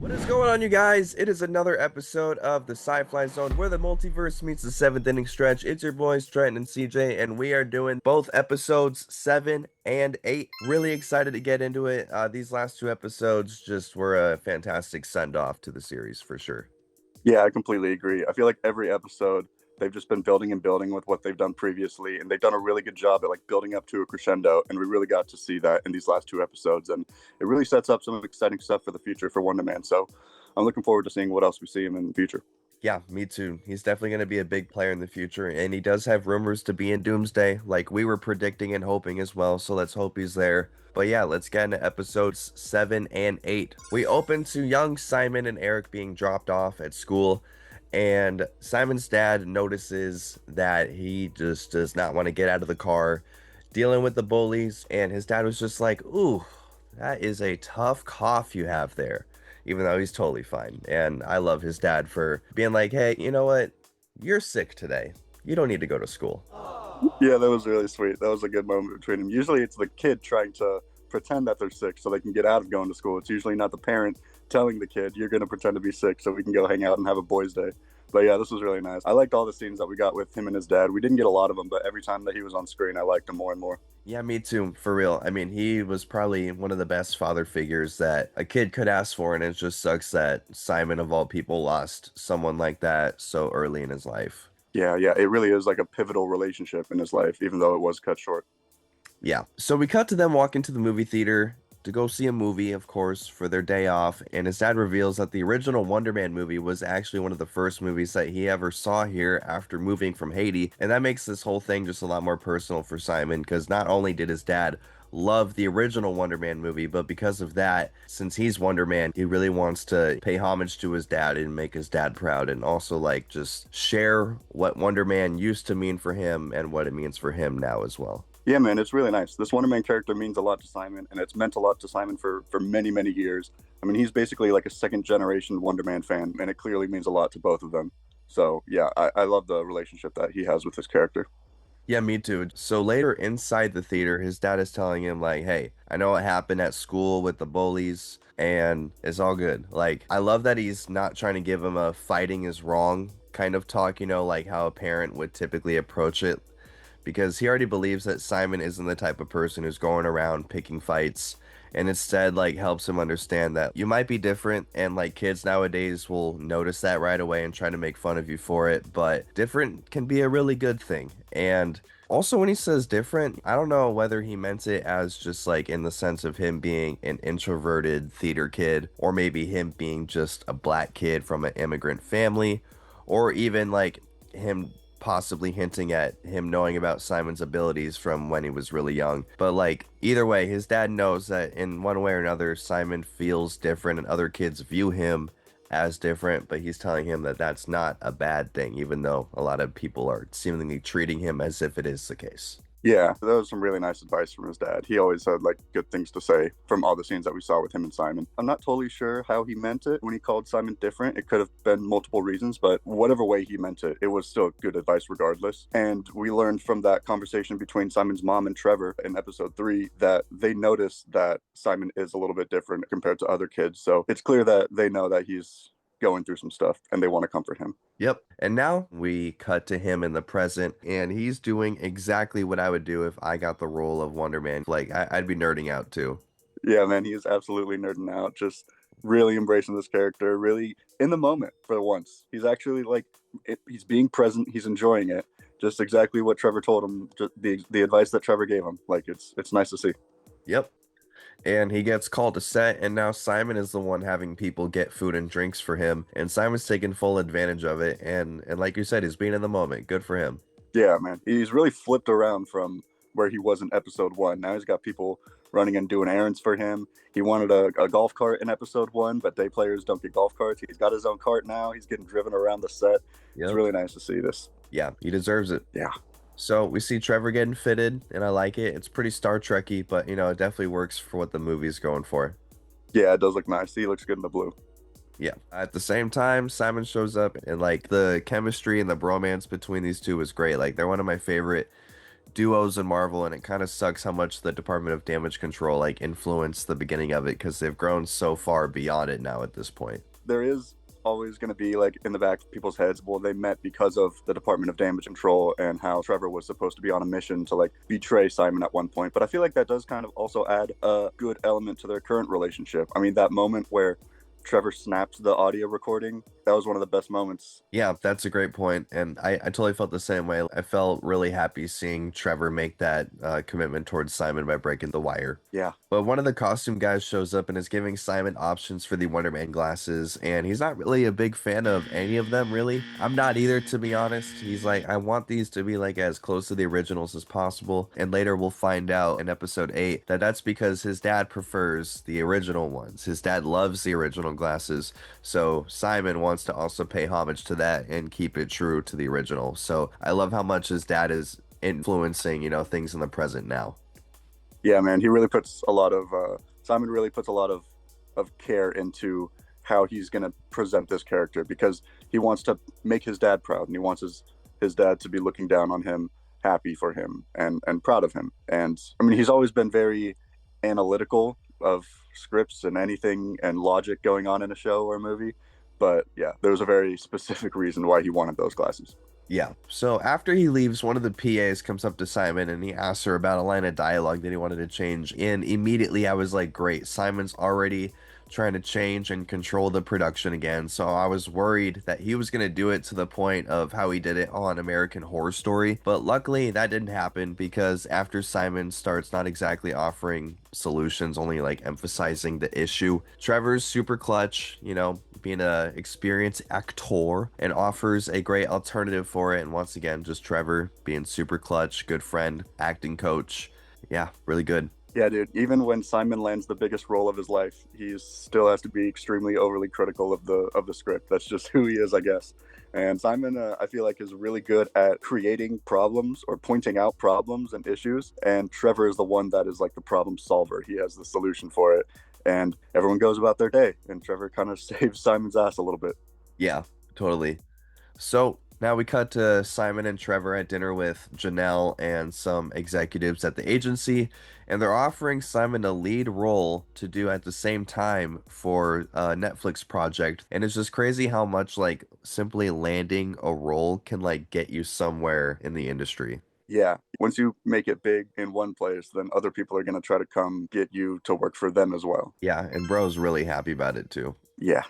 What is going on, you guys? It is another episode of the Sci-Fly Zone where the multiverse meets the seventh inning stretch. It's your boys, Trent and CJ, and we are doing both episodes 7 and 8. Really excited to get into it. These last two episodes just were a fantastic send-off to the series for sure. Yeah, I completely agree. I feel like every episode they've just been building and building with what they've done previously, and they've done a really good job at like building up to a crescendo. And we really got to see that in these last two episodes, and it really sets up some exciting stuff for the future for Wonder Man. So I'm looking forward to seeing what else we see him in the future. Yeah, me too. He's definitely going to be a big player in the future, and he does have rumors to be in Doomsday, like we were predicting and hoping as well, so let's hope he's there. But yeah, let's get into episodes 7 and 8. We open to young Simon and Eric being dropped off at school, and Simon's dad notices that he just does not want to get out of the car, dealing with the bullies, and his dad was just like, "Ooh, that is a tough cough you have there." Even though he's totally fine. And I love his dad for being like, "Hey, you know what? You're sick today. You don't need to go to school." Yeah, that was really sweet. That was a good moment between them. Usually it's the kid trying to pretend that they're sick so they can get out of going to school. It's usually not the parent telling the kid, you're going to pretend to be sick so we can go hang out and have a boys' day. But yeah, this was really nice. I liked all the scenes that we got with him and his dad. We didn't get a lot of them, but every time that he was on screen, I liked him more and more. Yeah, me too, for real. I mean, he was probably one of the best father figures that a kid could ask for, and it just sucks that Simon, of all people, lost someone like that so early in his life. Yeah, it really is like a pivotal relationship in his life, even though it was cut short. Yeah. So we cut to them walking to the movie theater to go see a movie, of course, for their day off. And his dad reveals that the original Wonder Man movie was actually one of the first movies that he ever saw here after moving from Haiti. And that makes this whole thing just a lot more personal for Simon, because not only did his dad love the original Wonder Man movie, but because of that, since he's Wonder Man, he really wants to pay homage to his dad and make his dad proud, and also like just share what Wonder Man used to mean for him and what it means for him now as well. Yeah, man, it's really nice. This Wonder Man character means a lot to Simon, and it's meant a lot to Simon for many, many years. I mean, he's basically like a second generation Wonder Man fan, and it clearly means a lot to both of them. So, yeah, I love the relationship that he has with this character. Yeah, me too. So later inside the theater, his dad is telling him, like, "Hey, I know what happened at school with the bullies, and it's all good." Like, I love that he's not trying to give him a fighting is wrong kind of talk, like how a parent would typically approach it, because he already believes that Simon isn't the type of person who's going around picking fights, and instead like helps him understand that you might be different, and like kids nowadays will notice that right away and try to make fun of you for it, but different can be a really good thing. And also, when he says different, I don't know whether he meant it as just like in the sense of him being an introverted theater kid, or maybe him being just a black kid from an immigrant family, or even like him possibly hinting at him knowing about Simon's abilities from when he was really young. But like either way, his dad knows that in one way or another, Simon feels different and other kids view him as different, but he's telling him that that's not a bad thing, even though a lot of people are seemingly treating him as if it is the case. Yeah, that was some really nice advice from his dad. He always had like good things to say from all the scenes that we saw with him and Simon. I'm not totally sure how he meant it when he called Simon different. It could have been multiple reasons, but whatever way he meant it, it was still good advice regardless. And we learned from that conversation between Simon's mom and Trevor in episode 3 that they noticed that Simon is a little bit different compared to other kids. So it's clear that they know that he's going through some stuff and they want to comfort him. Yep. And now we cut to him in the present, and he's doing exactly what I would do if I got the role of Wonder Man. Like, I'd be nerding out too. Yeah, man, he is absolutely nerding out, just really embracing this character, really in the moment for once. He's actually like, he's being present, he's enjoying it. Just exactly what Trevor told him, just the advice that Trevor gave him. Like, it's nice to see. Yep. And he gets called to set, and now Simon is the one having people get food and drinks for him, and Simon's taking full advantage of it, and like you said, he's being in the moment. Good for him. Yeah, man, he's really flipped around from where he was in episode 1. Now he's got people running and doing errands for him. He wanted a golf cart in episode 1, but day players don't get golf carts. He's got his own cart now. He's getting driven around the set. Yep. It's really nice to see this. Yeah, he deserves it. Yeah. So we see Trevor getting fitted, and I like it. It's pretty Star Trek-y, but, it definitely works for what the movie's going for. Yeah, it does look nice. He looks good in the blue. Yeah. At the same time, Simon shows up, and, like, the chemistry and the bromance between these two is great. Like, they're one of my favorite duos in Marvel, and it kind of sucks how much the Department of Damage Control like influenced the beginning of it because they've grown so far beyond it now at this point. There is always going to be like in the back of people's heads, well, they met because of the Department of Damage Control and how Trevor was supposed to be on a mission to like betray Simon at one point. But I feel like that does kind of also add a good element to their current relationship. I mean, that moment where Trevor snapped the audio recording, that was one of the best moments. Yeah, that's a great point, and I totally felt the same way. I felt really happy seeing Trevor make that commitment towards Simon by breaking the wire. Yeah. But one of the costume guys shows up and is giving Simon options for the Wonder Man glasses, and he's not really a big fan of any of them, really. I'm not either, to be honest. He's like, I want these to be like as close to the originals as possible, and later we'll find out in episode 8 that that's because his dad prefers the original ones. His dad loves the original glasses, so Simon wants to also pay homage to that and keep it true to the original. So I love how much his dad is influencing, things in the present now. Yeah, man, he really puts a lot of Simon really puts a lot of care into how he's going to present this character because he wants to make his dad proud and he wants his dad to be looking down on him, happy for him and proud of him. And I mean, he's always been very analytical of scripts and anything and logic going on in a show or a movie. But yeah, there was a very specific reason why he wanted those glasses. Yeah. So after he leaves, one of the PAs comes up to Simon and he asks her about a line of dialogue that he wanted to change. And immediately I was like, great, Simon's already trying to change and control the production again. So I was worried that he was going to do it to the point of how he did it on American Horror Story. But luckily that didn't happen because after Simon starts not exactly offering solutions, only like emphasizing the issue, Trevor's super clutch, being a experienced actor and offers a great alternative for it. And once again, just Trevor being super clutch, good friend, acting coach. Yeah, really good. Yeah, dude. Even when Simon lands the biggest role of his life, he still has to be extremely overly critical of the script. That's just who he is, I guess. And Simon, I feel like, is really good at creating problems or pointing out problems and issues. And Trevor is the one that is like the problem solver. He has the solution for it. And everyone goes about their day. And Trevor kind of saves Simon's ass a little bit. Yeah, totally. So now we cut to Simon and Trevor at dinner with Janelle and some executives at the agency, and they're offering Simon a lead role to do at the same time for a Netflix project. And it's just crazy how much like simply landing a role can like get you somewhere in the industry. Yeah, once you make it big in one place, then other people are going to try to come get you to work for them as well. Yeah, and bro's really happy about it too. Yeah.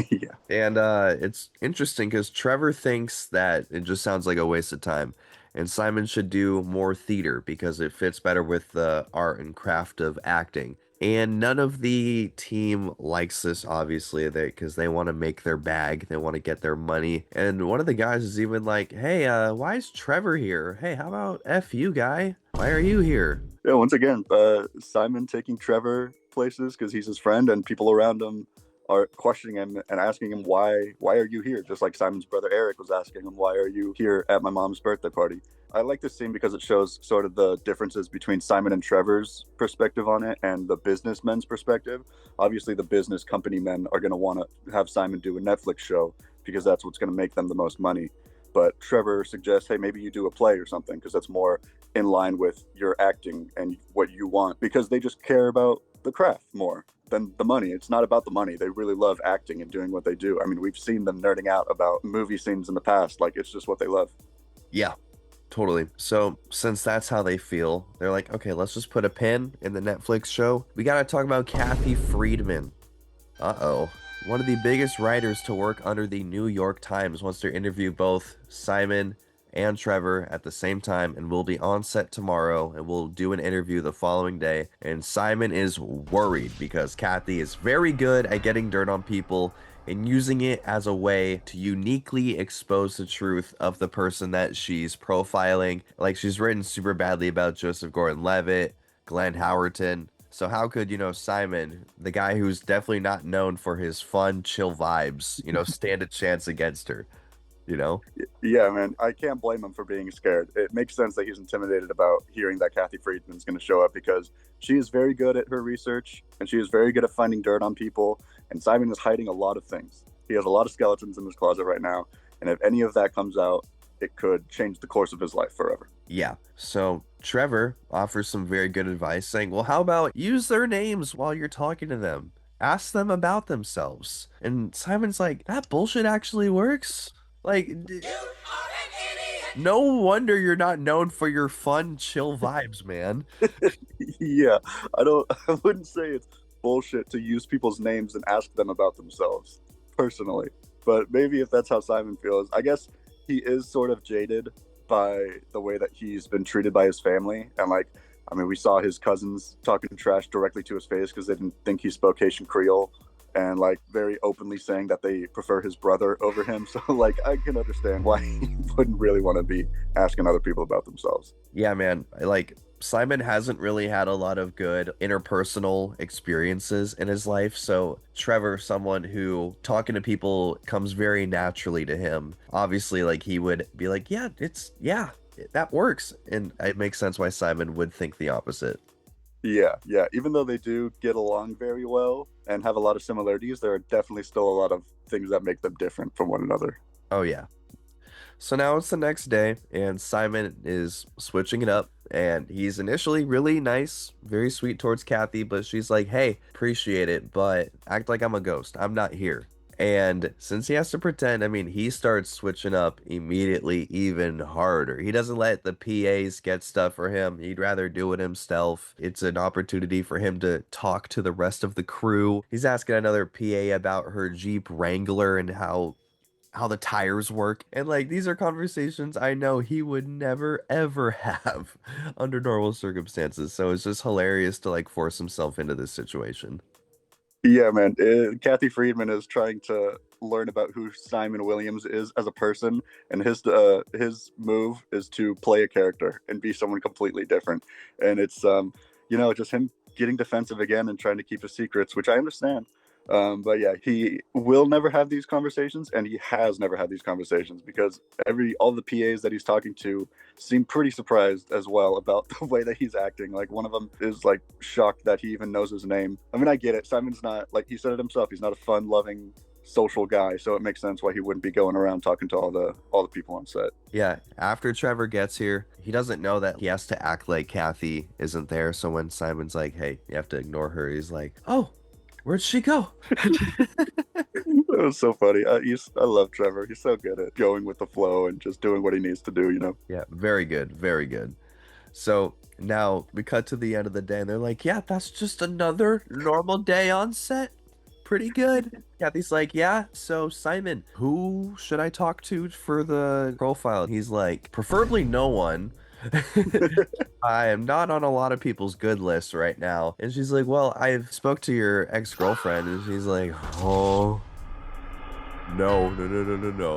Yeah. And it's interesting because Trevor thinks that it just sounds like a waste of time. And Simon should do more theater because it fits better with the art and craft of acting. And none of the team likes this, obviously, because they want to make their bag, they want to get their money. And one of the guys is even like, "Hey, why is Trevor here? Hey, how about F you, guy? Why are you here?" Yeah, once again, Simon taking Trevor places because he's his friend and people around him are questioning him and asking him why are you here, just like Simon's brother Eric was asking him, why are you here at my mom's birthday party. I like this scene because it shows sort of the differences between Simon and Trevor's perspective on it and the businessmen's perspective. Obviously the business company men are going to want to have Simon do a Netflix show because that's what's going to make them the most money, but Trevor suggests, hey, maybe you do a play or something because that's more in line with your acting and what you want, because they just care about the craft more than the money. It's not about the money. They really love acting and doing what they do. I mean, we've seen them nerding out about movie scenes in the past. Like, it's just what they love. Yeah, totally. So, since that's how they feel, they're like, okay, let's just put a pin in the Netflix show. We got to talk about Kathy Friedman. Uh-oh. One of the biggest writers to work under the New York Times wants to interview both Simon and Trevor at the same time, and we'll be on set tomorrow and we'll do an interview the following day. And Simon is worried because Kathy is very good at getting dirt on people and using it as a way to uniquely expose the truth of the person that she's profiling. Like, she's written super badly about Joseph Gordon-Levitt, Glenn Howerton. So how could, Simon, the guy who's definitely not known for his fun, chill vibes, stand a chance against her, Yeah, man, I can't blame him for being scared. It makes sense that he's intimidated about hearing that Kathy Friedman's going to show up because she is very good at her research and she is very good at finding dirt on people. And Simon is hiding a lot of things. He has a lot of skeletons in his closet right now. And if any of that comes out, it could change the course of his life forever. Yeah. So Trevor offers some very good advice saying, well, how about use their names while you're talking to them? Ask them about themselves. And Simon's like, that bullshit actually works. Like, no wonder you're not known for your fun, chill vibes, man. Yeah, I don't. I wouldn't say it's bullshit to use people's names and ask them about themselves, personally. But maybe if that's how Simon feels, I guess he is sort of jaded by the way that he's been treated by his family, and like, I mean, we saw his cousins talking trash directly to his face because they didn't think he spoke Haitian Creole, and like very openly saying that they prefer his brother over him. So like, I can understand why he wouldn't really want to be asking other people about themselves. Yeah, man. Like, Simon hasn't really had a lot of good interpersonal experiences in his life. So, Trevor, someone who talking to people comes very naturally to him. Obviously, like, he would be like, yeah, that works. And it makes sense why Simon would think the opposite. Yeah, yeah. Even though they do get along very well and have a lot of similarities, there are definitely still a lot of things that make them different from one another. Oh, yeah. So now it's the next day, and Simon is switching it up. And he's initially really nice, very sweet towards Kathy, but she's like, hey, appreciate it, but act like I'm a ghost. I'm not here. And since he has to pretend, I mean, he starts switching up immediately even harder. He doesn't let the PAs get stuff for him. He'd rather do it himself. It's an opportunity for him to talk to the rest of the crew. He's asking another PA about her Jeep Wrangler and how the tires work. And like these are conversations I know he would never ever have under normal circumstances. So it's just hilarious to like force himself into this situation. Yeah, man. Kathy Friedman is trying to learn about who Simon Williams is as a person, and his move is to play a character and be someone completely different. And it's just him getting defensive again and trying to keep his secrets, which I understand. But yeah, he will never have these conversations, and he has never had these conversations because all the PAs that he's talking to seem pretty surprised as well about the way that he's acting. Like one of them is like shocked that he even knows his name. I mean, I get it. Simon's not, like he said it himself, he's not a fun loving social guy, so it makes sense why he wouldn't be going around talking to all the people on set. Yeah, after Trevor gets here, he doesn't know that he has to act like Kathy isn't there. So when Simon's like, hey, you have to ignore her, he's like, oh, where'd she go? That was so funny. I love Trevor. He's so good at going with the flow and just doing what he needs to do, you know? Yeah, very good, very good. So now we cut to the end of the day and they're like, yeah, that's just another normal day on set. Pretty good. Kathy's like, yeah, so Simon, who should I talk to for the profile? He's like, preferably no one. I am not on a lot of people's good lists right now. And she's like, well, I've spoke to your ex-girlfriend. And she's like, oh, no,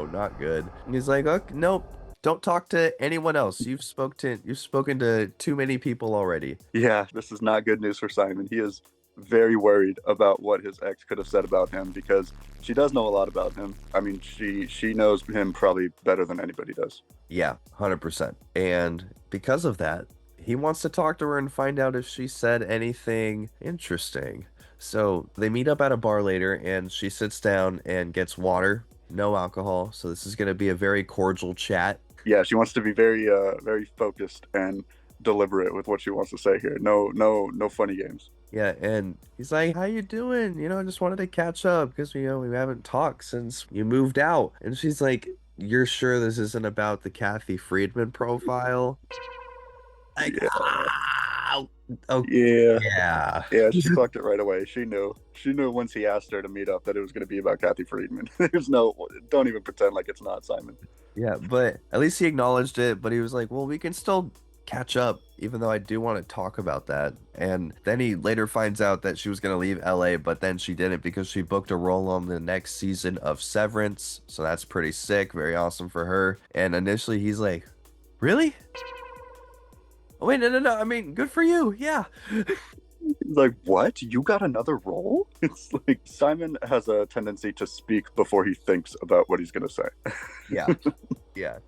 not good. And he's like, okay, nope, don't talk to anyone else. You've spoken to too many people already. Yeah, this is not good news for Simon. He is very worried about what his ex could have said about him because she does know a lot about him. I mean, she knows him probably better than anybody does. Yeah, 100%. And because of that, he wants to talk to her and find out if she said anything interesting. So they meet up at a bar later and she sits down and gets water, no alcohol. So this is going to be a very cordial chat. Yeah, she wants to be very focused and deliberate with what she wants to say here. No funny games. Yeah, and he's like, "How you doing? I just wanted to catch up because we haven't talked since you moved out." And she's like, "You're sure this isn't about the Kathy Friedman profile?" Like, Yeah. oh, Yeah. yeah. Yeah, she clocked it right away. She knew. She knew once he asked her to meet up that it was going to be about Kathy Friedman. Don't even pretend like it's not, Simon. Yeah, but at least he acknowledged it, but he was like, "Well, we can still catch up, even though I do want to talk about that." And then he later finds out that she was going to leave LA, but then she didn't because she booked a role on the next season of Severance. So that's pretty sick, very awesome for her. And initially he's like, "Really? Oh, wait, no. I mean, good for you. Yeah." He's like, what? You got another role? It's like Simon has a tendency to speak before he thinks about what he's going to say. Yeah. Yeah.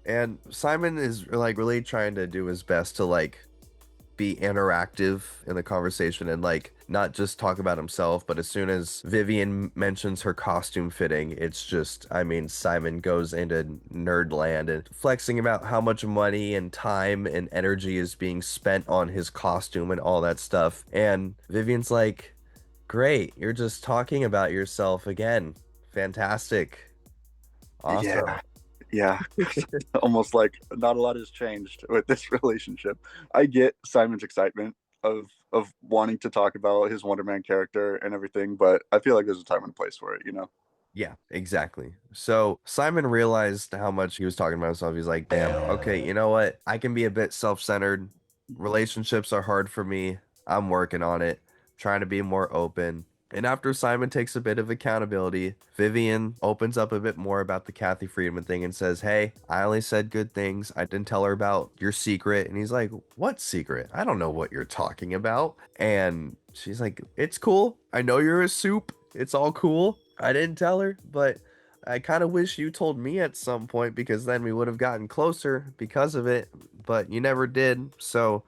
And Simon is like really trying to do his best to like be interactive in the conversation and like not just talk about himself, but as soon as Vivian mentions her costume fitting, it's just, I mean, Simon goes into nerd land and flexing about how much money and time and energy is being spent on his costume and all that stuff. And Vivian's like, great, you're just talking about yourself again. Fantastic. Awesome. Yeah, yeah. Almost like not a lot has changed with this relationship. I get Simon's excitement of wanting to talk about his Wonder Man character and everything, but I feel like there's a time and a place for it, you know? Yeah, exactly. So Simon realized how much he was talking about himself. He's like, damn, okay, you know what? I can be a bit self-centered. Relationships are hard for me. I'm working on it, trying to be more open. And after Simon takes a bit of accountability, Vivian opens up a bit more about the Kathy Friedman thing and says, hey, I only said good things. I didn't tell her about your secret. And he's like, what secret? I don't know what you're talking about. And she's like, it's cool. I know you're a soup. It's all cool. I didn't tell her, but I kind of wish you told me at some point because then we would have gotten closer because of it, but you never did. So,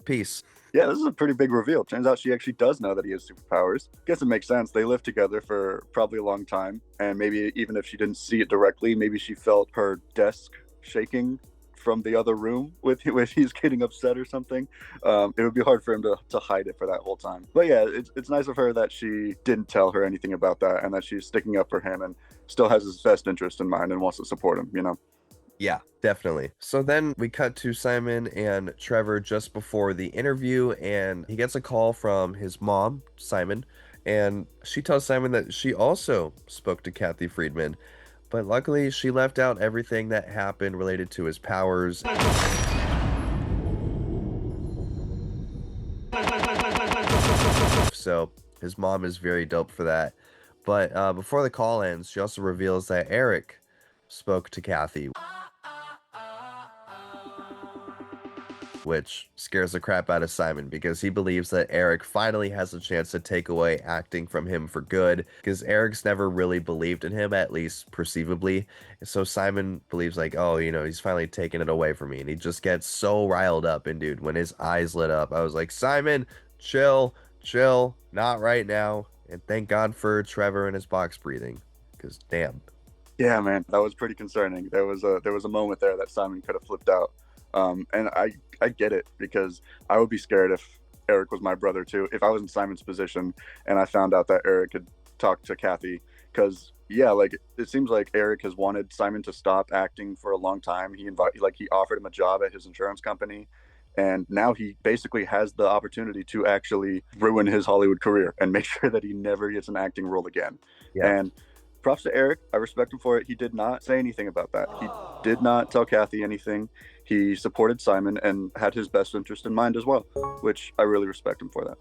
peace. Yeah, this is a pretty big reveal. Turns out she actually does know that he has superpowers. Guess it makes sense. They lived together for probably a long time, and maybe even if she didn't see it directly, maybe she felt her desk shaking from the other room with if he's getting upset or something. It would be hard for him to hide it for that whole time. But yeah, it's nice of her that she didn't tell her anything about that, and that she's sticking up for him and still has his best interest in mind and wants to support him. You know. Yeah, definitely. So then we cut to Simon and Trevor just before the interview, and he gets a call from his mom, Simon, and she tells Simon that she also spoke to Kathy Friedman, but luckily she left out everything that happened related to his powers. So his mom is very dope for that. But before the call ends, she also reveals that Eric spoke to Kathy, which scares the crap out of Simon because he believes that Eric finally has a chance to take away acting from him for good because Eric's never really believed in him, at least perceivably. So Simon believes like, oh, you know, he's finally taking it away from me. And he just gets so riled up. And dude, when his eyes lit up, I was like, Simon, chill, chill, not right now. And thank God for Trevor and his box breathing because damn. Yeah, man, that was pretty concerning. There was a moment there that Simon could have flipped out, and I get it because I would be scared if Eric was my brother too. If I was in Simon's position and I found out that Eric had talked to Kathy, because yeah, like it seems like Eric has wanted Simon to stop acting for a long time. He offered him a job at his insurance company, and now he basically has the opportunity to actually ruin his Hollywood career and make sure that he never gets an acting role again. Yeah. And props to Eric. I respect him for it. He did not say anything about that. He did not tell Kathy anything. He supported Simon and had his best interest in mind as well, which I really respect him for that.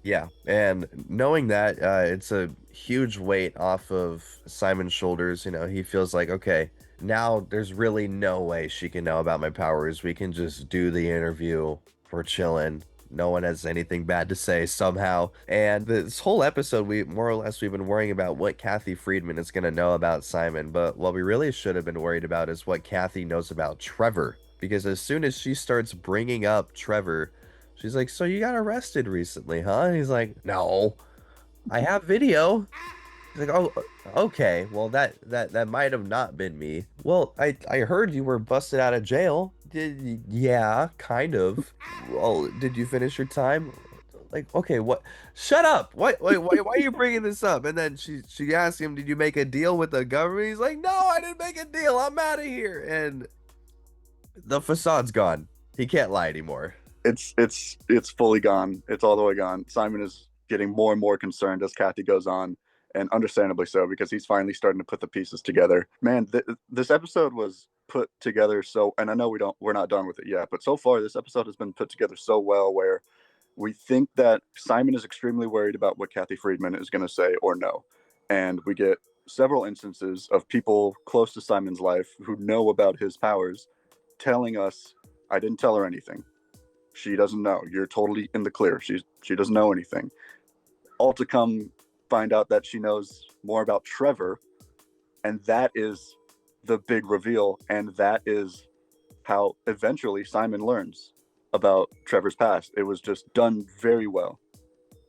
Yeah, and knowing that, it's a huge weight off of Simon's shoulders. You know, he feels like, okay, now there's really no way she can know about my powers. We can just do the interview. We're chilling. No one has anything bad to say somehow. And this whole episode, we more or less we've been worrying about what Kathy Friedman is going to know about Simon. But what we really should have been worried about is what Kathy knows about Trevor. Because as soon as she starts bringing up Trevor, she's like, so you got arrested recently, huh? And he's like, no, I have video. He's like, oh, okay. Well, that might have not been me. Well, I heard you were busted out of jail. Yeah, kind of. Well, did you finish your time? Like, okay, what? Shut up. Why are you bringing this up? And then she asked him, did you make a deal with the government? He's like, no, I didn't make a deal. I'm out of here. And the facade's gone. He can't lie anymore. It's fully gone. It's all the way gone. Simon is getting more and more concerned as Kathy goes on, and understandably so because he's finally starting to put the pieces together. Man, this episode was put together so, and I know we're not done with it yet, but so far this episode has been put together so well where we think that Simon is extremely worried about what Kathy Friedman is going to say or no, and we get several instances of people close to Simon's life who know about his powers telling us, I didn't tell her anything. She doesn't know. You're totally in the clear. She doesn't know anything. All to come find out that she knows more about Trevor, and that is the big reveal, and that is how eventually Simon learns about Trevor's past. It was just done very well.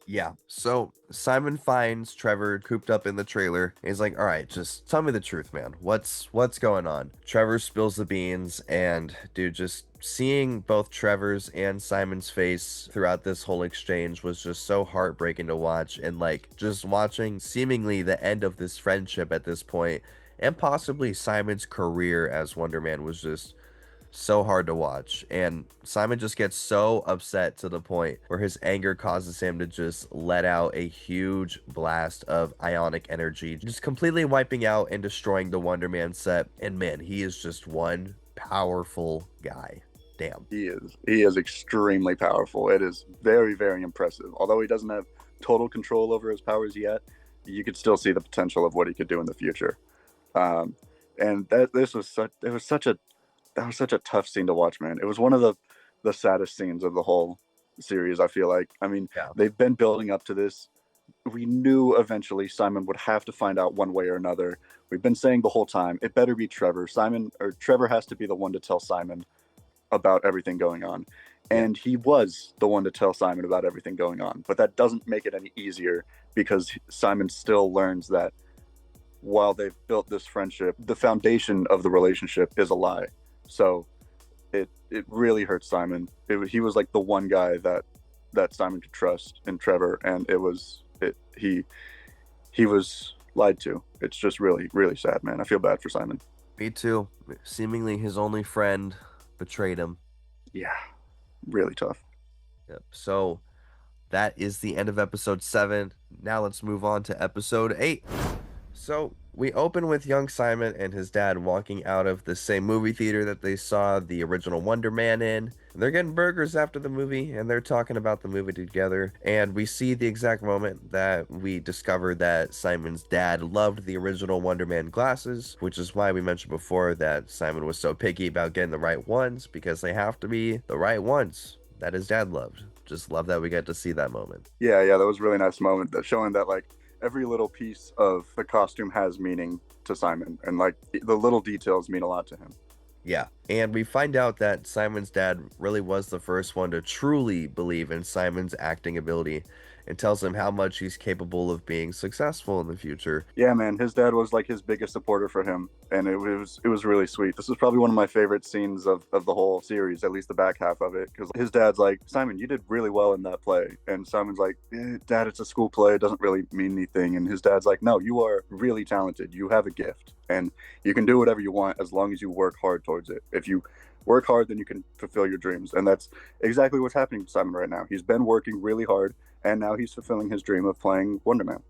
Yeah. So Simon finds Trevor cooped up in the trailer. He's like, "All right, just tell me the truth, man. What's going on?" Trevor spills the beans, and dude, just seeing both Trevor's and Simon's face throughout this whole exchange was just so heartbreaking to watch, and like just watching seemingly the end of this friendship at this point, and possibly Simon's career as Wonder Man was just so hard to watch. And Simon just gets so upset to the point where his anger causes him to just let out a huge blast of ionic energy, just completely wiping out and destroying the Wonder Man set. And man, he is just one powerful guy. Damn. He is extremely powerful. It is very, very impressive. Although he doesn't have total control over his powers yet, you could still see the potential of what he could do in the future. Um, and that this was such it was such a that was such a tough scene to watch, man. It was one of the saddest scenes of the whole series. I feel like. I mean, Yeah. they've been building up to this. We knew eventually Simon would have to find out one way or another. We've been saying the whole time it better be Trevor. Simon or Trevor has to be the one to tell Simon about everything going on. Yeah. And he was the one to tell Simon about everything going on. But that doesn't make it any easier because Simon still learns that while they've built this friendship, the foundation of the relationship is a lie. So it really hurts Simon. He was like the one guy that Simon could trust in Trevor, and he was lied to. It's just really really sad, man. I feel bad for Simon. Me too. Seemingly his only friend betrayed him. Yeah, really tough. Yep. So that is the end of episode 7. Now let's move on to episode 8. So we open with young Simon and his dad walking out of the same movie theater that they saw the original Wonder Man in. They're getting burgers after the movie and they're talking about the movie together. And we see the exact moment that we discovered that Simon's dad loved the original Wonder Man glasses, which is why we mentioned before that Simon was so picky about getting the right ones because they have to be the right ones that his dad loved. Just love that we get to see that moment. Yeah, that was a really nice moment that showing that like every little piece of the costume has meaning to Simon, and like the little details mean a lot to him. Yeah. And we find out that Simon's dad really was the first one to truly believe in Simon's acting ability and tells him how much he's capable of being successful in the future. Yeah, man, his dad was like his biggest supporter for him, and it was really sweet. This is probably one of my favorite scenes of the whole series, at least the back half of it, because his dad's like, Simon, you did really well in that play, and Simon's like, Dad, it's a school play, it doesn't really mean anything, and his dad's like, no, you are really talented, you have a gift, and you can do whatever you want as long as you work hard towards it. If you work hard, then you can fulfill your dreams, and that's exactly what's happening to Simon right now. He's been working really hard, and now he's fulfilling his dream of playing Wonder Man.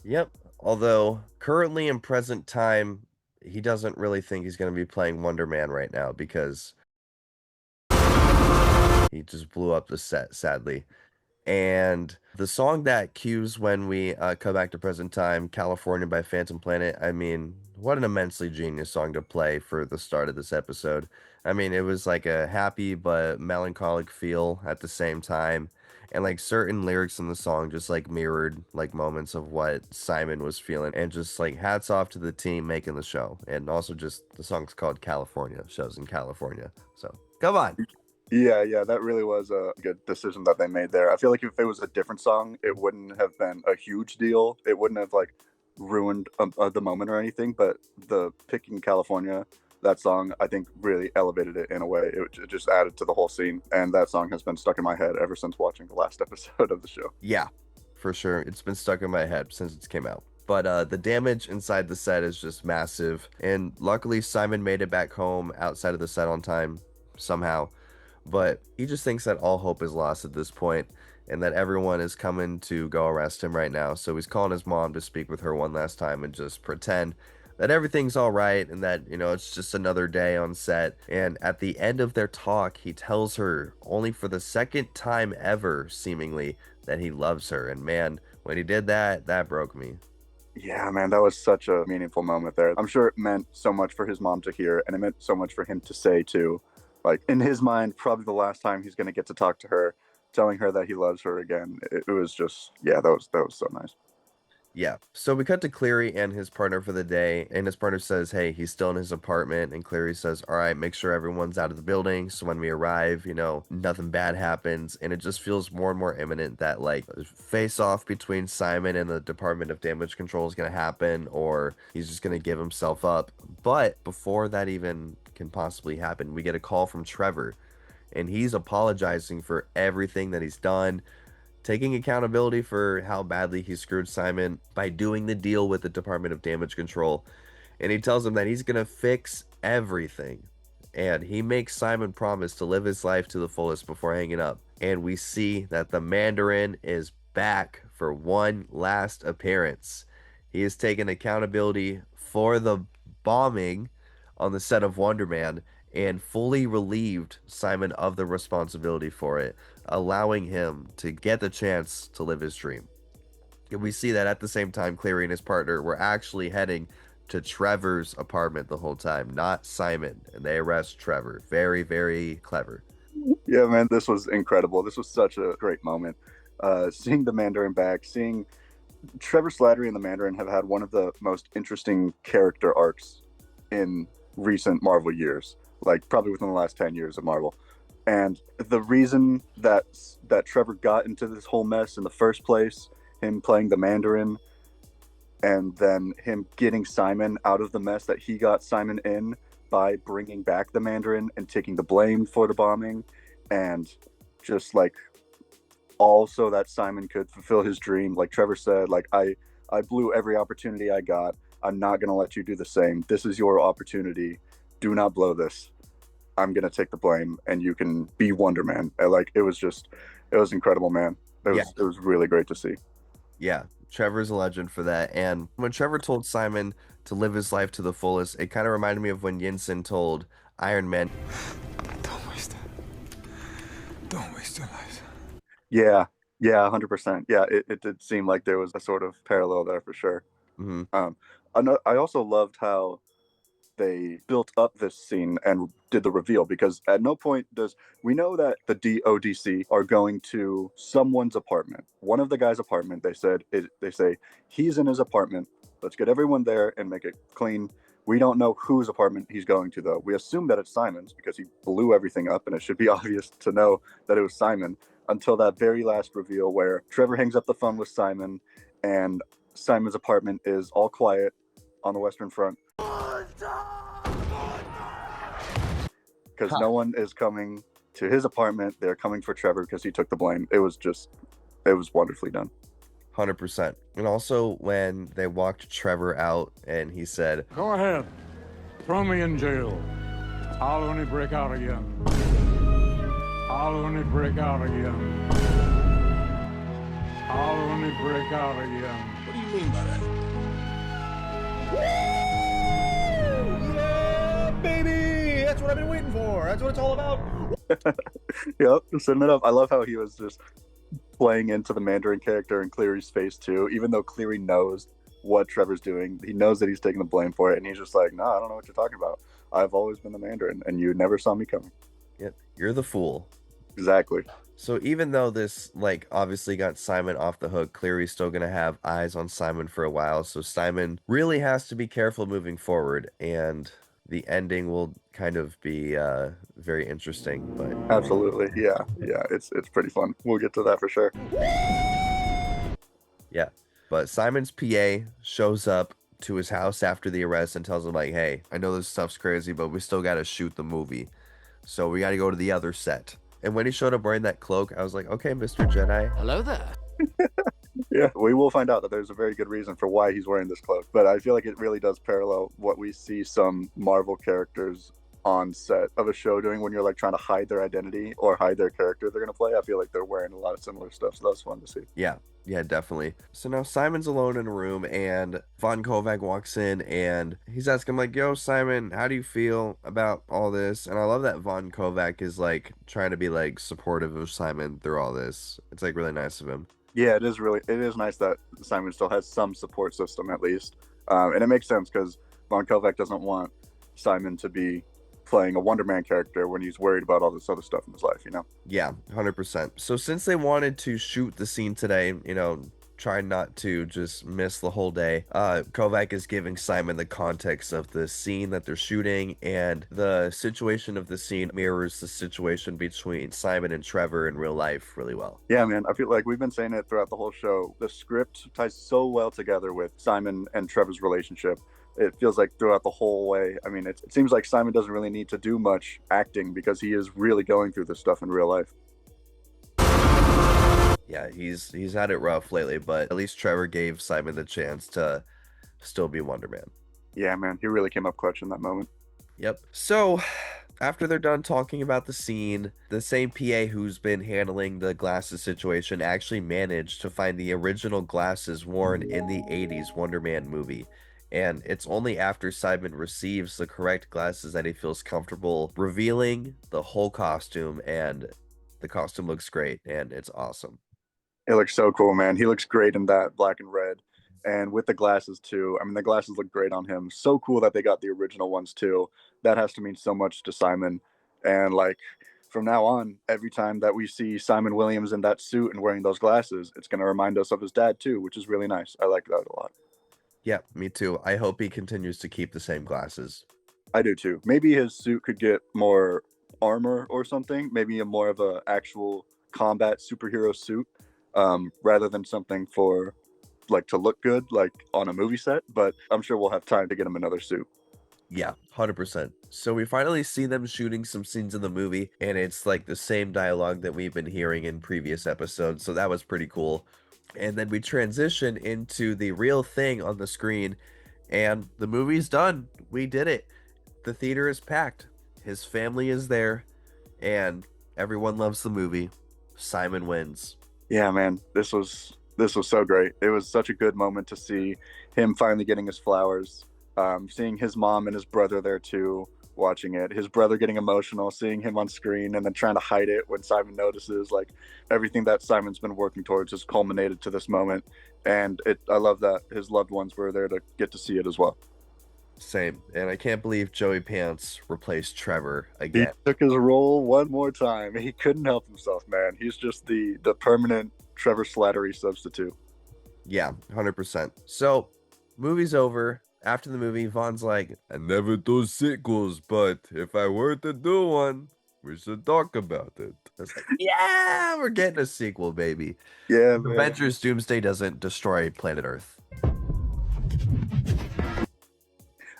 Yep. Although currently in present time, he doesn't really think he's going to be playing Wonder Man right now because he just blew up the set, sadly. And the song that cues when we come back to present time, California by Phantom Planet, I mean, what an immensely genius song to play for the start of this episode. I mean, it was like a happy but melancholic feel at the same time. And like certain lyrics in the song just like mirrored like moments of what Simon was feeling. And just like hats off to the team making the show. And also just the song's called California, shows in California. So come on. Yeah, that really was a good decision that they made there. I feel like if it was a different song, it wouldn't have been a huge deal. It wouldn't have like ruined the moment or anything. But the picking California, that song, I think really elevated it in a way. It just added to the whole scene, and that song has been stuck in my head ever since watching the last episode of the show. Yeah, for sure. It's been stuck in my head since it came out. But the damage inside the set is just massive. And luckily, Simon made it back home outside of the set on time somehow. But he just thinks that all hope is lost at this point and that everyone is coming to go arrest him right now. So he's calling his mom to speak with her one last time and just pretend that everything's all right and that, it's just another day on set. And at the end of their talk, he tells her, only for the second time ever, seemingly, that he loves her. And man, when he did that, that broke me. Yeah, man, that was such a meaningful moment there. I'm sure it meant so much for his mom to hear, and it meant so much for him to say too. Like in his mind, probably the last time he's going to get to talk to her, telling her that he loves her again. It was just, yeah, that was so nice. Yeah. So we cut to Cleary and his partner for the day, and his partner says, hey, he's still in his apartment. And Cleary says, all right, make sure everyone's out of the building. So when we arrive, nothing bad happens. And it just feels more and more imminent that, like, a face off between Simon and the Department of Damage Control is going to happen, or he's just going to give himself up. But before that even can possibly happen, we get a call from Trevor, and he's apologizing for everything that he's done, taking accountability for how badly he screwed Simon by doing the deal with the Department of Damage Control. And he tells him that he's going to fix everything. And he makes Simon promise to live his life to the fullest before hanging up. And we see that the Mandarin is back for one last appearance. He has taken accountability for the bombing on the set of Wonder Man and fully relieved Simon of the responsibility for it, allowing him to get the chance to live his dream. And we see that at the same time, Clary and his partner were actually heading to Trevor's apartment the whole time, not Simon, and they arrest Trevor. Very, very clever. Yeah, man, this was incredible. This was such a great moment. Seeing the Mandarin back, seeing Trevor Slattery and the Mandarin have had one of the most interesting character arcs in recent Marvel years, like probably within the last 10 years of Marvel. And the reason that Trevor got into this whole mess in the first place, him playing the Mandarin, and then him getting Simon out of the mess that he got Simon in by bringing back the Mandarin and taking the blame for the bombing, and just like also that Simon could fulfill his dream. Like Trevor said, like I blew every opportunity I got. I'm not gonna let you do the same. This is your opportunity. Do not blow this. I'm gonna take the blame, and you can be Wonder Man. And, like it was incredible, man. It was really great to see. Yeah, Trevor's a legend for that. And when Trevor told Simon to live his life to the fullest, it kind of reminded me of when Yinsen told Iron Man, Don't waste it. Don't waste your life. Yeah, 100%. Yeah, it did seem like there was a sort of parallel there for sure. mm-hmm. I also loved how they built up this scene and did the reveal, because at no point does we know that the DODC are going to someone's apartment, one of the guys' apartment. They say he's in his apartment. Let's get everyone there and make it clean. We don't know whose apartment he's going to, though. We assume that it's Simon's because he blew everything up, and it should be obvious to know that it was Simon, until that very last reveal where Trevor hangs up the phone with Simon, and Simon's apartment is all quiet on the Western Front. Because no one is coming to his apartment. They're coming for Trevor because he took the blame. It was wonderfully done. 100%. And also when they walked Trevor out and he said, Go ahead. Throw me in jail. I'll only break out again. I'll only break out again. I'll only break out again. What do you mean by that? Yeah, baby! That's what I've been waiting for. That's what it's all about. Yep, setting it up. I love how he was just playing into the Mandarin character in Cleary's face too, even though Cleary knows what Trevor's doing. He knows that he's taking the blame for it, and he's just like, no, I don't know what you're talking about. I've always been the Mandarin, and you never saw me coming. yep, you're the fool. Exactly. So even though this, like, obviously got Simon off the hook, Cleary's still going to have eyes on Simon for a while. So Simon really has to be careful moving forward. And the ending will kind of be very interesting. But Absolutely. Yeah. It's pretty fun. We'll get to that for sure. yeah. But Simon's PA shows up to his house after the arrest and tells him, like, hey, I know this stuff's crazy, but we still got to shoot the movie. So we got to go to the other set. And when he showed up wearing that cloak, I was like, okay, Mr. Jedi. Hello there. Yeah, we will find out that there's a very good reason for why he's wearing this cloak. But I feel like it really does parallel what we see some Marvel characters on set of a show doing when you're like trying to hide their identity or hide their character they're going to play. I feel like they're wearing a lot of similar stuff. So that's fun to see. Yeah, definitely. So now Simon's alone in a room and Von Kovac walks in and he's asking him, like, yo, Simon, how do you feel about all this? And I love that Von Kovac is like trying to be like supportive of Simon through all this. It's like really nice of him. Yeah, it is nice that Simon still has some support system at least. And it makes sense because Von Kovac doesn't want Simon to be playing a Wonder Man character when he's worried about all this other stuff in his life, you know? Yeah, 100%. So since they wanted to shoot the scene today, trying not to just miss the whole day. Kovac is giving Simon the context of the scene that they're shooting, and the situation of the scene mirrors the situation between Simon and Trevor in real life really well. Yeah, man, I feel like we've been saying it throughout the whole show. The script ties so well together with Simon and Trevor's relationship. It feels like throughout the whole way. I mean, it seems like Simon doesn't really need to do much acting because he is really going through this stuff in real life. Yeah, he's had it rough lately, but at least Trevor gave Simon the chance to still be Wonder Man. Yeah, man, he really came up clutch in that moment. Yep. So, after they're done talking about the scene, the same PA who's been handling the glasses situation actually managed to find the original glasses worn in the 80s Wonder Man movie. And it's only after Simon receives the correct glasses that he feels comfortable revealing the whole costume, and the costume looks great and it's awesome. It looks so cool, man. He looks great in that black and red. And with the glasses too. I mean, the glasses look great on him. So cool that they got the original ones too. That has to mean so much to Simon. And like from now on, every time that we see Simon Williams in that suit and wearing those glasses, it's going to remind us of his dad too, which is really nice. I like that a lot. Yeah, me too. I hope he continues to keep the same glasses. I do too. Maybe his suit could get more armor or something. Maybe a more of a actual combat superhero suit, rather than something for like to look good like on a movie set. But I'm sure we'll have time to get him another suit. Yeah, 100%. So we finally see them shooting some scenes in the movie, and it's like the same dialogue that we've been hearing in previous episodes, so that was pretty cool. And then we transition into the real thing on the screen, and the movie's done. We did it. The theater is packed. His family is there, and everyone loves the movie. Simon wins. Yeah, man, this was so great. It was such a good moment to see him finally getting his flowers. Seeing his mom and his brother there too, watching it. His brother getting emotional, seeing him on screen, and then trying to hide it when Simon notices. Like everything that Simon's been working towards has culminated to this moment, and I love that his loved ones were there to get to see it as well. Same. And I can't believe Joey Pants replaced Trevor He again. took his role one more time. He couldn't help himself, man. He's just the permanent Trevor Slattery substitute. Yeah, 100%. So, movie's over. After the movie, Vaughn's like, I never do sequels, but if I were to do one, we should talk about it. I was like, yeah, we're getting a sequel, baby. Yeah, man. Avengers Doomsday doesn't destroy planet Earth.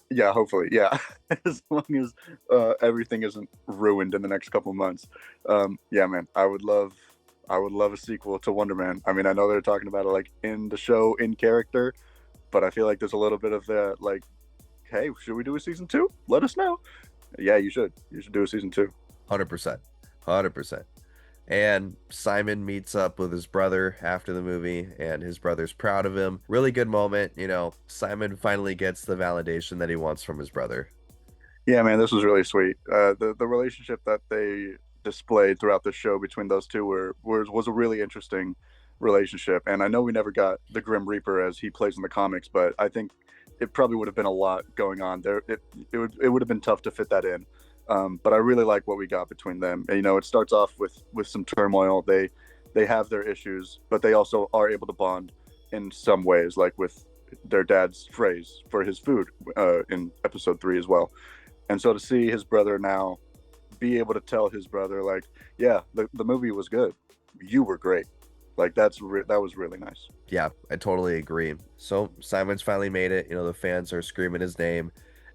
Yeah, hopefully. Yeah, as long as everything isn't ruined in the next couple months. Yeah, man. I would love a sequel to Wonder Man. I mean, I know they're talking about it like in the show, in character, but I feel like there's a little bit of that, like, hey, should we do a season 2? Let us know. Yeah, you should. You should do a season 2. 100%. 100%. And Simon meets up with his brother after the movie, and his brother's proud of him. Really good moment. You know, Simon finally gets the validation that he wants from his brother. Yeah, man, this was really sweet. The relationship that they displayed throughout the show between those two was a really interesting relationship. And I know we never got the Grim Reaper as he plays in the comics, but I think it probably would have been a lot going on there. It would have been tough to fit that in. But I really like what we got between them. And, you know, it starts off with some turmoil. They have their issues, but they also are able to bond in some ways, like with their dad's phrase for his food in episode 3 as well. And so to see his brother now be able to tell his brother, like, yeah, the movie was good. You were great. Like, that was really nice. Yeah, I totally agree. So Simon's finally made it. You know, the fans are screaming his name.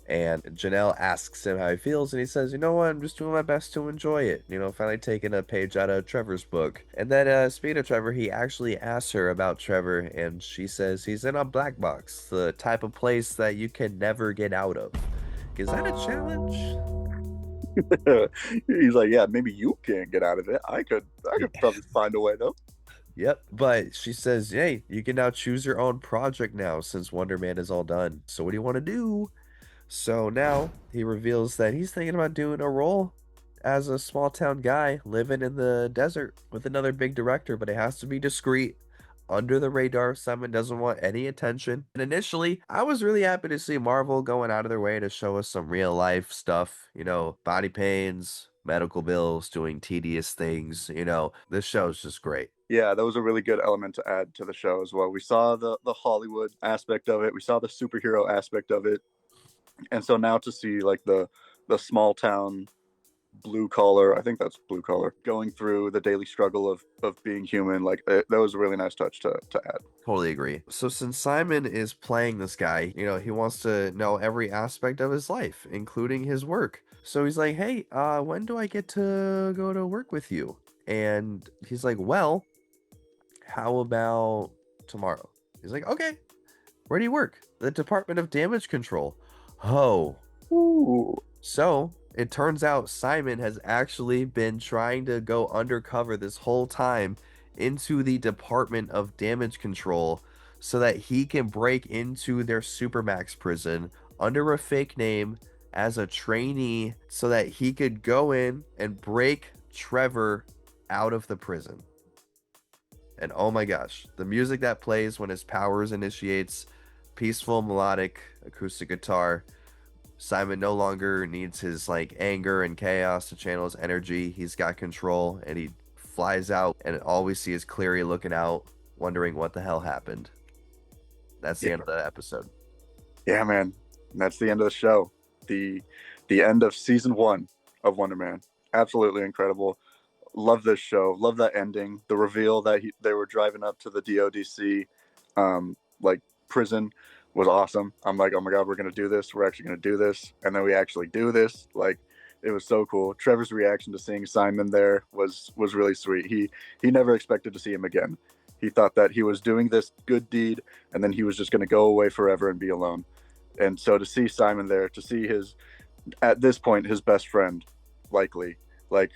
And Janelle asks him how he feels, and he says, you know what, I'm just doing my best to enjoy it. You know, finally taking a page out of Trevor's book. And then, speaking of Trevor, he actually asks her about Trevor, and she says he's in a black box, the type of place that you can never get out of. Is that a challenge? He's like, yeah, maybe you can't get out of it. I could probably find a way though. Yep, but she says, hey, you can now choose your own project now since Wonder Man is all done. So what do you want to do? So now he reveals that he's thinking about doing a role as a small town guy living in the desert with another big director, but it has to be discreet, under the radar. Simon doesn't want any attention. And initially, I was really happy to see Marvel going out of their way to show us some real life stuff, you know, body pains, medical bills, doing tedious things. You know, this show is just great. Yeah, that was a really good element to add to the show as well. We saw the Hollywood aspect of it. We saw the superhero aspect of it. And so now to see like the small town blue collar, I think that's blue collar, going through the daily struggle of being human, like that was a really nice touch to add. Totally agree. So since Simon is playing this guy, he wants to know every aspect of his life, including his work. So he's like, "Hey, when do I get to go to work with you?" And he's like, "Well, how about tomorrow?" He's like, "Okay, where do you work?" "The Department of Damage Control." Oh. Ooh. So it turns out Simon has actually been trying to go undercover this whole time into the Department of Damage Control so that he can break into their Supermax prison under a fake name as a trainee so that he could go in and break Trevor out of the prison. And oh my gosh, the music that plays when his powers initiates, peaceful melodic acoustic guitar. Simon no longer needs his like anger and chaos to channel his energy. He's got control and he flies out, and all we see is Cleary looking out, wondering what the hell happened. That's the Yeah, end of the episode. yeah, man. And that's the end of the show. The the end of season 1 of Wonder Man. Absolutely incredible. Love this show. Love that ending. The reveal that they were driving up to the DODC like prison was awesome. I'm like, oh my god, we're gonna do this. We're actually gonna do this, and then we actually do this. Like, it was so cool. Trevor's reaction to seeing Simon there was really sweet. He never expected to see him again. He thought that he was doing this good deed, and then he was just gonna go away forever and be alone. And so to see Simon there, to see his at this point his best friend, likely, like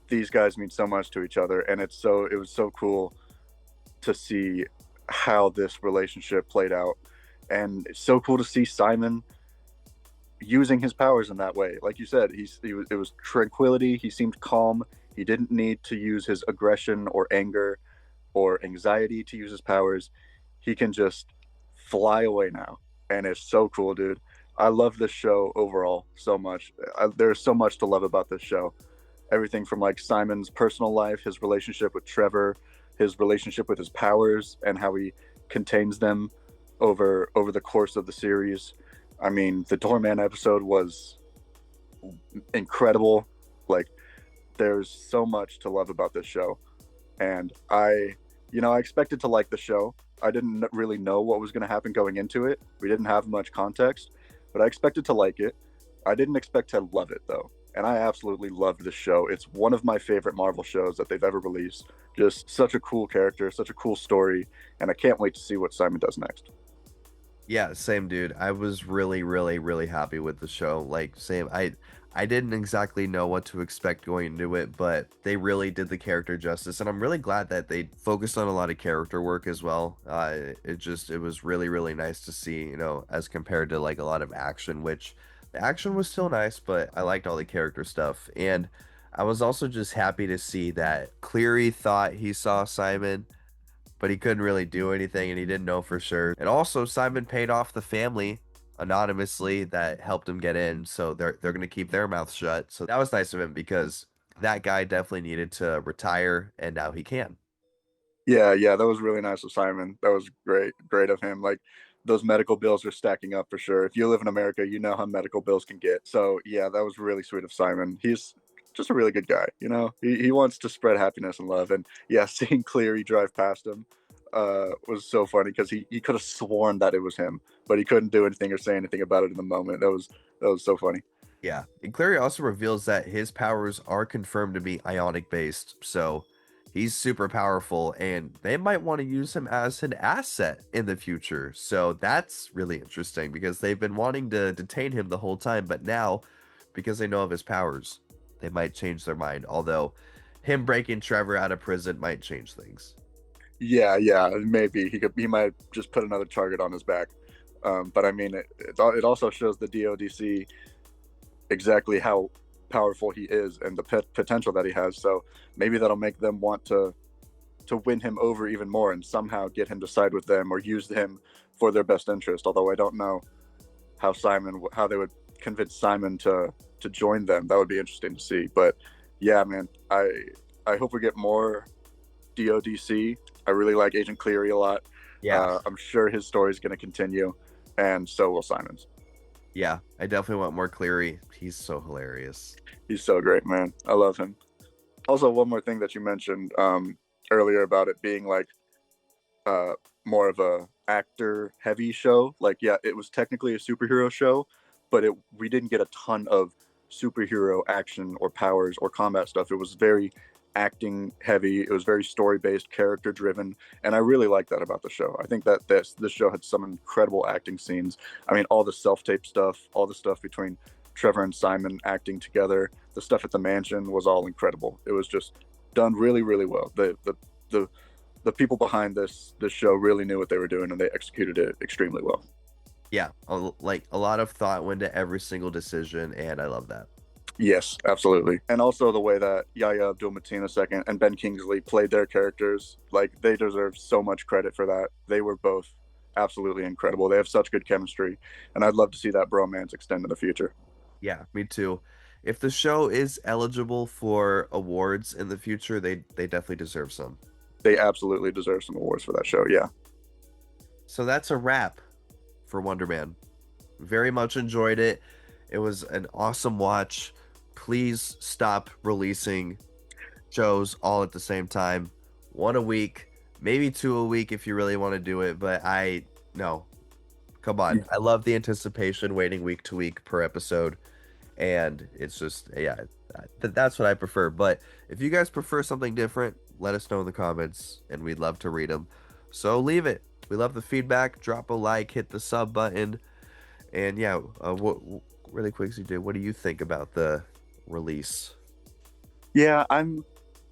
these guys mean so much to each other, and it was so cool to see how this relationship played out, and it's so cool to see Simon using his powers in that way. Like you said, it was tranquility. He seemed calm. He didn't need to use his aggression or anger or anxiety to use his powers. He can just fly away now, and it's so cool, dude. I love this show overall so much. There's so much to love about this show. Everything from like Simon's personal life, his relationship with Trevor, his relationship with his powers, and how he contains them over the course of the series. I mean, the Doorman episode was incredible. Like, there's so much to love about this show, and I expected to like the show. I didn't really know what was going to happen going into it. We didn't have much context, but I expected to like it. I didn't expect to love it though, and I absolutely loved this show. It's one of my favorite Marvel shows that they've ever released. Just such a cool character, such a cool story, and I can't wait to see what Simon does next. Yeah, same dude. I was really, really, really happy with the show. Like, same. I didn't exactly know what to expect going into it, but they really did the character justice, and I'm really glad that they focused on a lot of character work as well. It was really, really nice to see, as compared to like a lot of action, which the action was still nice, but I liked all the character stuff. And I was also just happy to see that Cleary thought he saw Simon, but he couldn't really do anything and he didn't know for sure. And also Simon paid off the family anonymously that helped him get in, so they're going to keep their mouth shut. So that was nice of him because that guy definitely needed to retire and now he can. Yeah, that was really nice of Simon. That was great of him. Like, those medical bills are stacking up for sure. If you live in America, you know how medical bills can get. So yeah, that was really sweet of Simon. He's just a really good guy. He wants to spread happiness and love. And yeah, seeing Cleary drive past him was so funny because he could have sworn that it was him, but he couldn't do anything or say anything about it in the moment. That was so funny. Yeah. And Clary also reveals that his powers are confirmed to be ionic based. So he's super powerful and they might want to use him as an asset in the future. So that's really interesting because they've been wanting to detain him the whole time. But now, because they know of his powers, they might change their mind. Although him breaking Trevor out of prison might change things. Yeah, maybe he might just put another target on his back. But I mean, it also shows the DODC exactly how powerful he is and the potential that he has. So maybe that'll make them want to win him over even more and somehow get him to side with them or use him for their best interest. Although I don't know how they would convince Simon to join them. That would be interesting to see. But yeah, man, I hope we get more DODC. I really like Agent Cleary a lot. Yeah. I'm sure his story is going to continue, and so will Simon's. Yeah, I definitely want more Cleary. He's so hilarious. He's so great, man. I love him. Also, one more thing that you mentioned earlier about it being like uh, more of a actor heavy show. Like, yeah, it was technically a superhero show, but we didn't get a ton of superhero action or powers or combat stuff. It was very acting heavy. It was very story based, character driven, and I really like that about the show. I think that this show had some incredible acting scenes. I mean, all the self tape stuff, all the stuff between Trevor and Simon acting together, the stuff at the mansion was all incredible. It was just done really, really well. The people behind this show really knew what they were doing, and they executed it extremely well. Yeah, like a lot of thought went to every single decision, and I love that. Yes, absolutely. And also the way that Yahya Abdul-Mateen II and Ben Kingsley played their characters, like they deserve so much credit for that. They were both absolutely incredible. They have such good chemistry, and I'd love to see that bromance extend in the future. Yeah, me too. If the show is eligible for awards in the future, they definitely deserve some. They absolutely deserve some awards for that show. Yeah. So that's a wrap for Wonder Man. Very much enjoyed it. It was an awesome watch. Please stop releasing shows all at the same time. One a week, maybe two a week if you really want to do it, but no. Come on. I love the anticipation waiting week to week per episode. And it's just, yeah, that's what I prefer. But if you guys prefer something different, let us know in the comments and we'd love to read them. So leave it. We love the feedback. Drop a like, hit the sub button. And yeah, what really quick, CJ, what do you think about the release? Yeah, I'm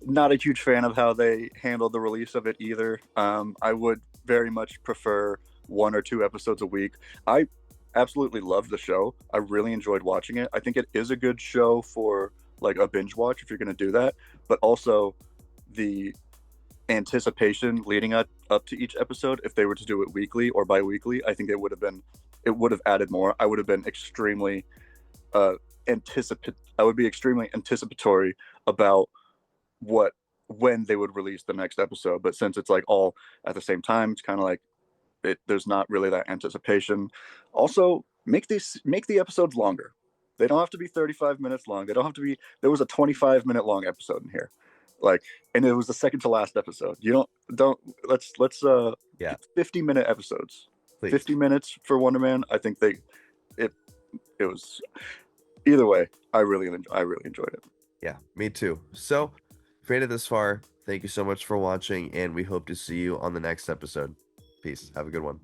not a huge fan of how they handled the release of it either. I would very much prefer 1 or 2 episodes a week. I absolutely loved the show. I really enjoyed watching it. I think it is a good show for like a binge watch if you're going to do that, but also the anticipation leading up to each episode, if they were to do it weekly or bi-weekly, I think it would have added more. I would have been extremely I would be extremely anticipatory about when they would release the next episode. But since it's like all at the same time, it's kind of like there's not really that anticipation. Also, make the episodes longer. They don't have to be 35 minutes long. They don't have to be. There was a 25-minute long episode in here, like, and it was the second to last episode. You don't let's Yeah, 50-minute episodes. please. 50 minutes for Wonder Man. I think it was either way. I really enjoyed it. Yeah, me too. So, if you made it this far, thank you so much for watching, and we hope to see you on the next episode. Peace. Have a good one.